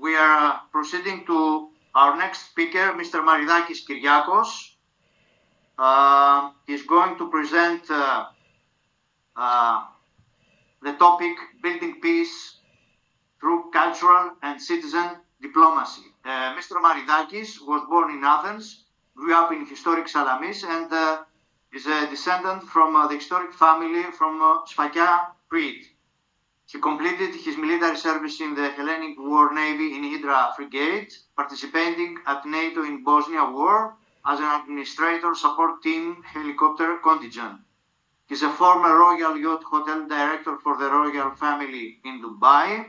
we are proceeding to our next speaker, Mr. Maridakis Kyriakos. He's going to present the topic Building Peace through Cultural and Citizen Diplomacy. Mr. Maridakis was born in Athens, grew up in historic Salamis, and is a descendant from the historic family from Sfakia, Crete. He completed his military service in the Hellenic War Navy in Hydra Frigate, participating at NATO in Bosnia War as an administrator support team helicopter contingent. He's a former Royal Yacht Hotel director for the royal family in Dubai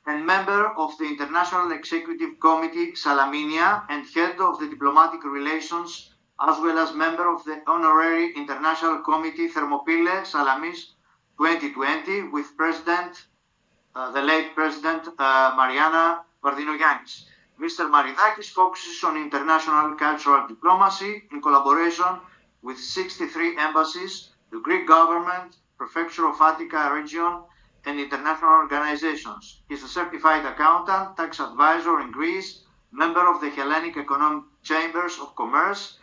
and member of the International Executive Committee Salaminia and head of the diplomatic relations, as well as member of the Honorary International Committee Thermopylae Salamis 2020 with the late President Mariana Vardinogiannis. Mr. Maridakis focuses on international cultural diplomacy in collaboration with 63 embassies, the Greek government, Prefecture of Attica region, and international organizations. He's a certified accountant, tax advisor in Greece, member of the Hellenic Economic Chambers of Commerce,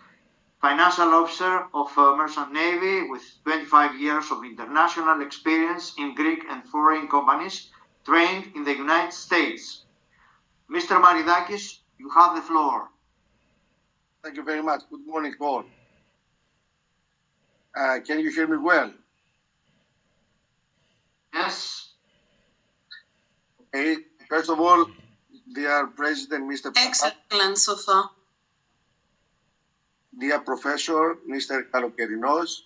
financial officer of Merchant Navy with 25 years of international experience in Greek and foreign companies, trained in the United States. Mr. Maridakis, you have the floor. Thank you very much. Good morning, all. Can you hear me well? Yes. Okay. First of all, dear President, Mr. Excellent so far. Dear Professor, Mr. Kalokerinos,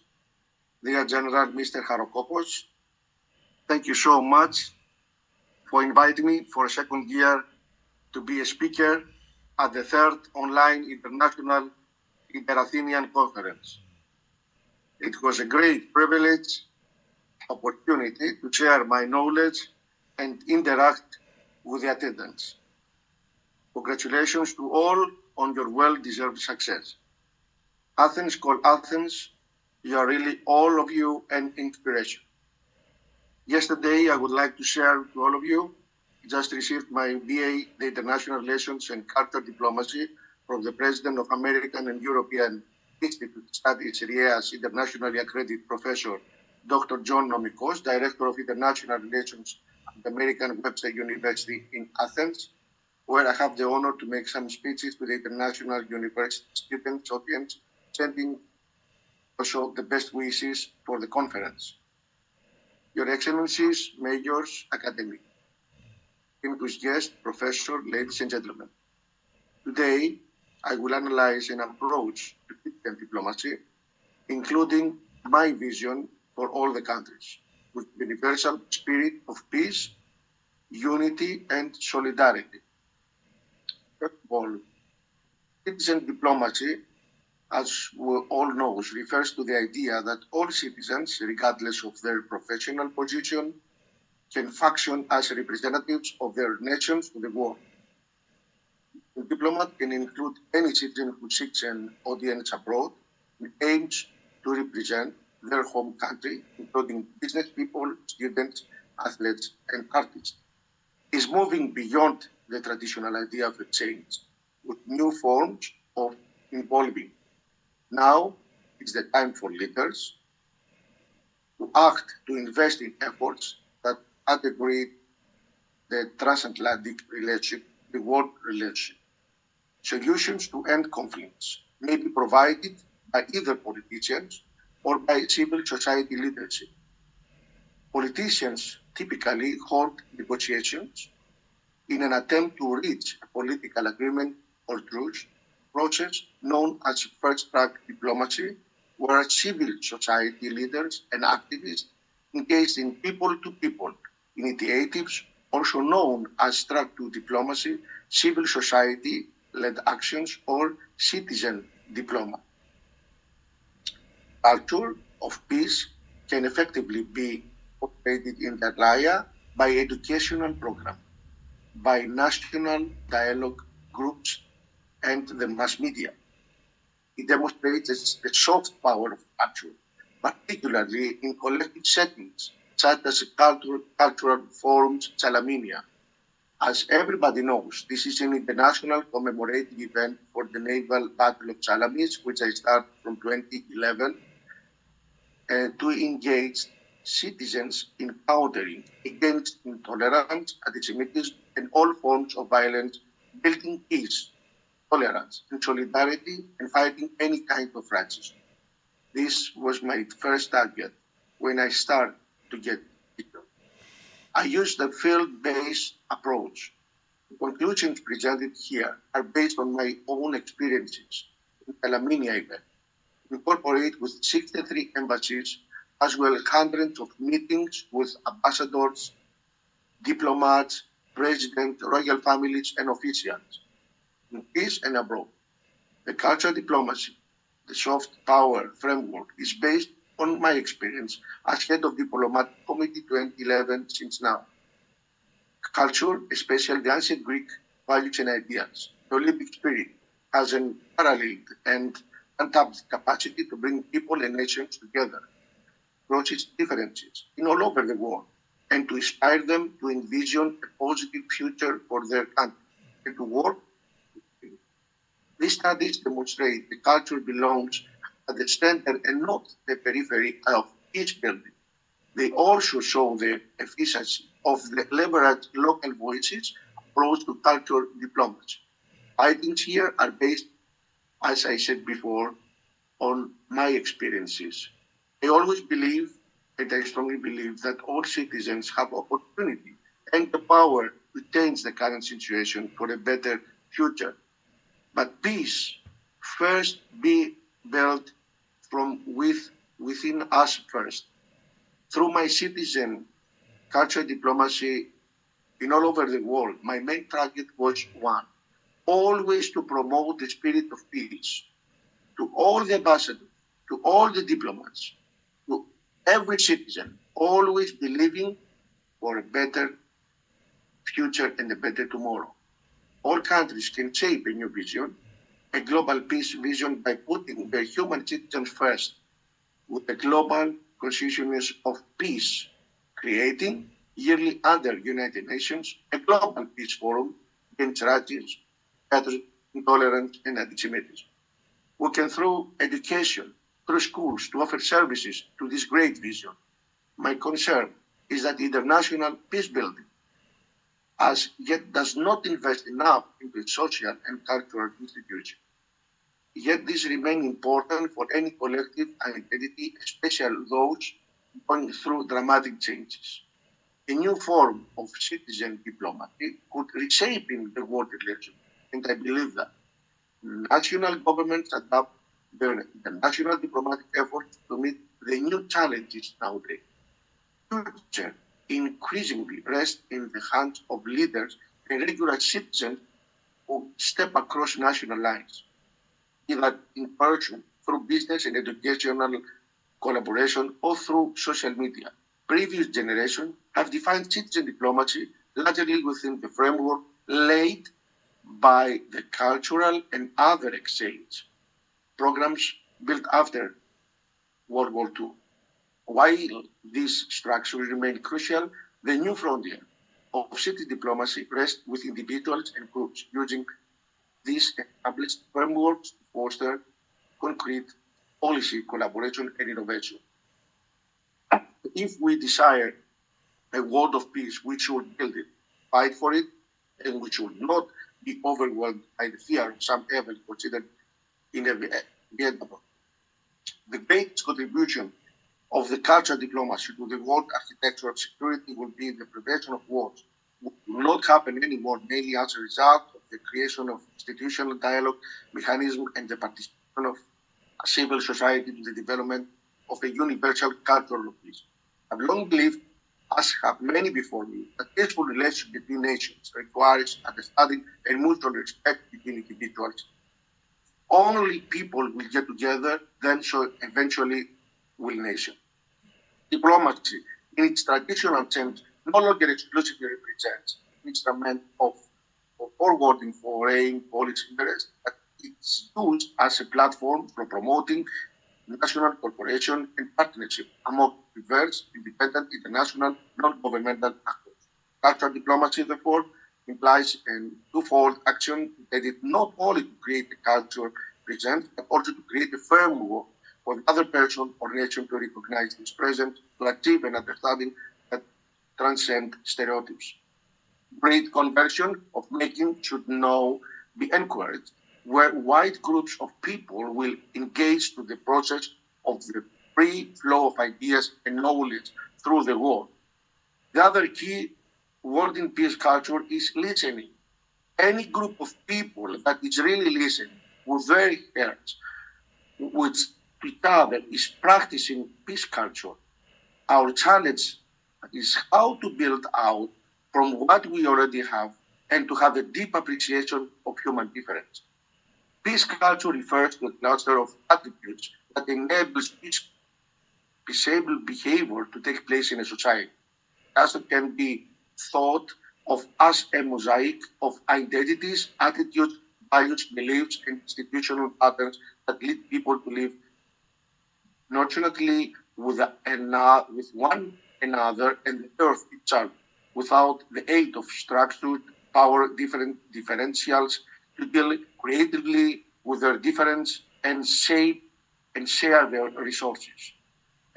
dear General, Mr. Harokopos, thank you so much for inviting me for a second year to be a speaker at the third online international Inter-Athenian conference. It was a great privilege, opportunity to share my knowledge and interact with the attendants. Congratulations to all on your well-deserved success. Athens call Athens, you are really all of you an inspiration. Yesterday, I would like to share to all of you, just received my BA in International Relations and Cultural Diplomacy from the President of American and European Institute Studies, RIEAS, internationally accredited professor, Dr. John Nomikos, Director of International Relations at the American Webster University in Athens, where I have the honor to make some speeches to the international university students, audience, sending also the best wishes for the conference. Your Excellencies, Majors, Academic, distinguished guests, Professor, ladies and gentlemen. Today, I will analyze an approach to Christian diplomacy, including my vision for all the countries, with the universal spirit of peace, unity, and solidarity. First of all, citizen diplomacy, as we all know, refers to the idea that all citizens, regardless of their professional position, can function as representatives of their nations to the world. A diplomat can include any citizen who seeks an audience abroad and aims to represent their home country, including business people, students, athletes, and artists. Is moving beyond the traditional idea of exchange with new forms of involving. Now is the time for leaders to act, to invest in efforts that integrate the transatlantic relationship, the world relationship. Solutions to end conflicts may be provided by either politicians or by civil society leadership. Politicians typically hold negotiations in an attempt to reach a political agreement or truce process known as first-track diplomacy, where civil society leaders and activists engage in people-to-people initiatives, also known as track-to diplomacy, civil society-led actions, or citizen diplomacy. Culture of peace can effectively be operated in the area by educational programs, by national dialogue groups, and the mass media. It demonstrates the soft power of culture, particularly in collective settings, such as cultural forums, Salaminia. As everybody knows, this is an international commemorative event for the Naval Battle of Salamis, which I start from 2011, to engage citizens in countering against intolerance, anti-Semitism, and all forms of violence, building peace, tolerance, and solidarity, and fighting any kind of racism. This was my first target when I started to get it. I used the field-based approach. The conclusions presented here are based on my own experiences in the Laminia event, incorporate with 63 embassies, as well as hundreds of meetings with ambassadors, diplomats, presidents, royal families, and officials, in peace and abroad. The cultural diplomacy, the soft power framework, is based on my experience as head of diplomatic committee 2011 since now. Culture, especially the ancient Greek values and ideals, the Olympic spirit, has an unparalleled and untapped capacity to bring people and nations together across its differences in all over the world, and to inspire them to envision a positive future for their country and to work. These studies demonstrate the culture belongs at the center and not the periphery of each building. They also show the efficiency of the leveraged local voices approach to cultural diplomacy. Findings here are based, as I said before, on my experiences. I always believe, and I strongly believe, that all citizens have opportunity and the power to change the current situation for a better future. But peace first be built from within us first. Through my citizen culture diplomacy in all over the world, my main target was one: always to promote the spirit of peace to all the ambassadors, to all the diplomats, to every citizen, always believing for a better future and a better tomorrow. All countries can shape a new vision, a global peace vision, by putting their human citizens first, with a global consciousness of peace, creating yearly under United Nations a global peace forum against racism, intolerance, and anti-Semitism. We can, through education, through schools, to offer services to this great vision. My concern is that international peace building as yet does not invest enough into its social and cultural institutions. Yet these remain important for any collective identity, especially those going through dramatic changes. A new form of citizen diplomacy could reshape the world relations, and I believe that national governments adapt their international diplomatic efforts to meet the new challenges nowadays. Future increasingly rests in the hands of leaders and regular citizens who step across national lines, either in person, through business and educational collaboration, or through social media. Previous generations have defined citizen diplomacy largely within the framework laid by the cultural and other exchange programs built after World War II. While these structures remain crucial, the new frontier of city diplomacy rests with individuals and groups using these established frameworks to foster concrete policy collaboration and innovation. If we desire a world of peace, we should build it, fight for it, and we should not be overwhelmed by the fear of some evils considered inevitable. The greatest contribution of the cultural diplomacy to the world architecture of security will be the prevention of wars, which will not happen anymore, mainly as a result of the creation of institutional dialogue mechanism and the participation of civil society in the development of a universal cultural of peace. I've long believed, as have many before me, that peaceful relations between nations requires understanding and mutual respect between individuals. Only people will get together, then so eventually will nations. Diplomacy, in its traditional sense, no longer exclusively represents an instrument of forwarding foreign policy interests, but it's used as a platform for promoting national cooperation and partnership among diverse, independent, international, non-governmental actors. Cultural diplomacy, therefore, implies a twofold action intended not only to create a culture present, but also to create a framework for the other person or nation to recognize its present, to achieve an understanding that transcends stereotypes. Great conversion of making should now be encouraged, where wide groups of people will engage to the process of the free flow of ideas and knowledge through the world. The other key word in peace culture is listening. Any group of people that is really listening with their hearts, which each other is practicing peace culture. Our challenge is how to build out from what we already have and to have a deep appreciation of human difference. Peace culture refers to a cluster of attitudes that enables peaceable behavior to take place in a society. Culture can be thought of as a mosaic of identities, attitudes, values, beliefs, and institutional patterns that lead people to live nurturingly with one another and the earth itself, without the aid of structured power differentials to deal creatively with their difference and shape and share their resources.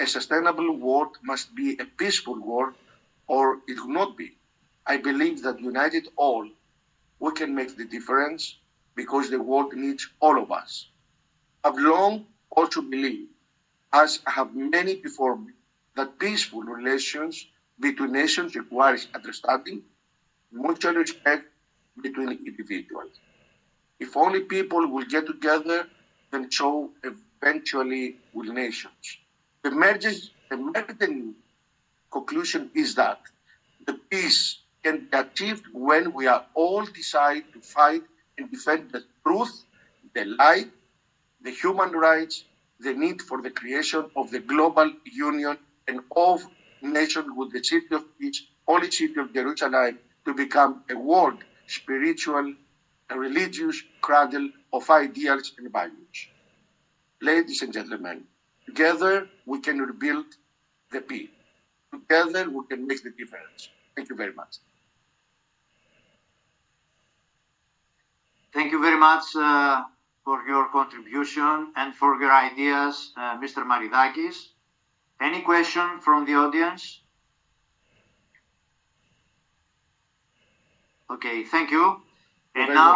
A sustainable world must be a peaceful world, or it will not be. I believe that united all, we can make the difference because the world needs all of us. I've long also believed, as have many before me, that peaceful relations between nations requires understanding, mutual respect between individuals. If only people will get together, then so eventually will nations. The emerging conclusion is that the peace can be achieved when we are all decide to fight and defend the truth, the light, the human rights, the need for the creation of the global union and of nations with the city of peace, holy city of Jerusalem, to become a world spiritual and religious cradle of ideals and values. Ladies and gentlemen, together we can rebuild the peace. Together we can make the difference. Thank you very much. Thank you very much for your contribution and for your ideas, Mr. Maridakis. Any question from the audience? Okay, thank you. And now